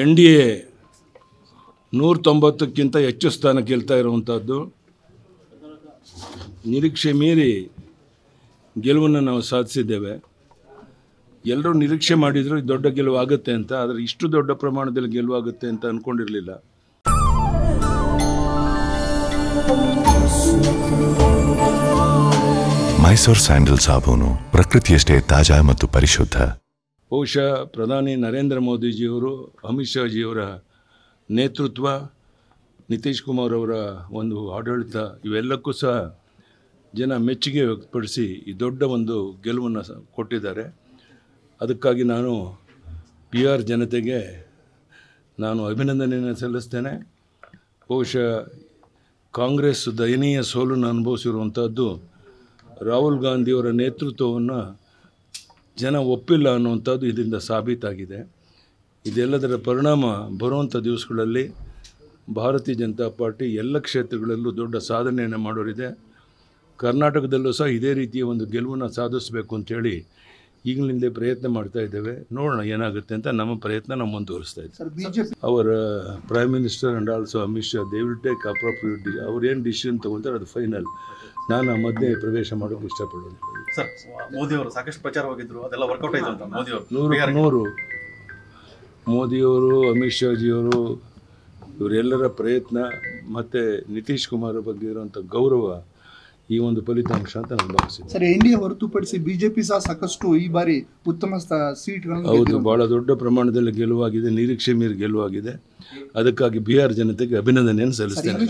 NDA 190ಕ್ಕಿಂತ ಹೆಚ್ಚು ಸ್ಥಾನ ಗೆಲ್ತಾ ಇರುವಂಥದ್ದು. ನಿರೀಕ್ಷೆ ಮೀರಿ ಗೆಲುವನ್ನು ನಾವು ಸಾಧಿಸಿದ್ದೇವೆ. ಎಲ್ಲರೂ ನಿರೀಕ್ಷೆ ಮಾಡಿದ್ರು ದೊಡ್ಡ ಗೆಲುವು ಆಗುತ್ತೆ ಅಂತ, ಆದರೆ ಇಷ್ಟು ದೊಡ್ಡ ಪ್ರಮಾಣದಲ್ಲಿ ಗೆಲುವಾಗುತ್ತೆ ಅಂತ ಅಂದ್ಕೊಂಡಿರಲಿಲ್ಲ. ಮೈಸೂರು ಸ್ಯಾಂಡಲ್ ಸಾಬೂನು ಪ್ರಕೃತಿಯಷ್ಟೇ ತಾಜಾ ಮತ್ತು ಪರಿಶುದ್ಧ. ಬಹುಶಃ ಪ್ರಧಾನಿ ನರೇಂದ್ರ ಮೋದಿಜಿಯವರು, ಅಮಿತ್ ಶಾಜಿಯವರ ನೇತೃತ್ವ, ನಿತೀಶ್ ಕುಮಾರ್ ಅವರ ಒಂದು ಆಡಳಿತ, ಇವೆಲ್ಲಕ್ಕೂ ಸಹ ಜನ ಮೆಚ್ಚುಗೆ ವ್ಯಕ್ತಪಡಿಸಿ ಈ ದೊಡ್ಡ ಒಂದು ಗೆಲುವನ್ನು ಕೊಟ್ಟಿದ್ದಾರೆ. ಅದಕ್ಕಾಗಿ ನಾನು ಬಿಹಾರ್ ಜನತೆಗೆ ನಾನು ಅಭಿನಂದನೆಯನ್ನು ಸಲ್ಲಿಸ್ತೇನೆ. ಬಹುಶಃ ಕಾಂಗ್ರೆಸ್ ದಯನೀಯ ಸೋಲನ್ನು ಅನುಭವಿಸಿರುವಂಥದ್ದು ರಾಹುಲ್ ಗಾಂಧಿಯವರ ನೇತೃತ್ವವನ್ನು ಜನ ಒಪ್ಪಿಲ್ಲ ಅನ್ನುವಂಥದ್ದು ಇದರಿಂದ ಸಾಬೀತಾಗಿದೆ. ಇದೆಲ್ಲದರ ಪರಿಣಾಮ ಬರುವಂಥ ದಿವಸಗಳಲ್ಲಿ ಭಾರತೀಯ ಜನತಾ ಪಾರ್ಟಿ ಎಲ್ಲ ಕ್ಷೇತ್ರಗಳಲ್ಲೂ ದೊಡ್ಡ ಸಾಧನೆಯನ್ನು ಮಾಡೋರಿದೆ. ಕರ್ನಾಟಕದಲ್ಲೂ ಸಹ ಇದೇ ರೀತಿಯ ಒಂದು ಗೆಲುವನ್ನು ಸಾಧಿಸಬೇಕು ಅಂಥೇಳಿ ಈಗಲಿಂದಲೇ ಪ್ರಯತ್ನ ಮಾಡ್ತಾ ಇದ್ದೇವೆ. ನೋಡೋಣ ಏನಾಗುತ್ತೆ ಅಂತ. ನಮ್ಮ ಪ್ರಯತ್ನ ನಾವು ಮುಂದುವರಿಸ್ತಾ ಇದ್ದೀವಿ. ಅವರ prime minister and also Amit Shah they will take appropriate ಅವ್ರು ಏನು ಡಿಸಿಷನ್ ತೊಗೊಳ್ತಾರೆ ಅದು ಫೈನಲ್. ನಾನು ಆ ಮಧ್ಯೆ ಪ್ರವೇಶ ಮಾಡೋಕ್ಕೆ ಇಷ್ಟಪಡೋದು. ಸರ್, ಮೋದಿಯವರು ಸಾಕಷ್ಟು ಪ್ರಚಾರವಾಗಿದ್ದರು, ಅದೆಲ್ಲ ವರ್ಕೌಟ್ ಆಯಿತು ಅಂತ ಮೋದಿಯವರು 100 ಮೋದಿಯವರು, ಅಮಿತ್ ಶಾಜಿಯವರು, ಇವರೆಲ್ಲರ ಪ್ರಯತ್ನ ಮತ್ತು ನಿತೀಶ್ ಕುಮಾರ್ ಬಗ್ಗೆ ಇರುವಂಥ ಗೌರವ ಈ ಒಂದು ಫಲಿತಾಂಶ ಅಂತ ನಾನು ಭಾವಿಸಿದ್ದೆ. ಸರ್, NDA ಹೊರತುಪಡಿಸಿ ಬಿಜೆಪಿ ಸಹ ಸಾಕಷ್ಟು ಈ ಬಾರಿ ಉತ್ತಮ ಸೀಟ್ಗಳನ್ನು ಹೌದು, ಭಾಳ ದೊಡ್ಡ ಪ್ರಮಾಣದಲ್ಲಿ ಗೆಲುವಾಗಿದೆ, ನಿರೀಕ್ಷೆ ಮೀರಿ ಗೆಲುವಾಗಿದೆ. ಅದಕ್ಕಾಗಿ ಬಿಹಾರ್ ಜನತೆಗೆ ಅಭಿನಂದನೆಯನ್ನು ಸಲ್ಲಿಸ್ತೇನೆ.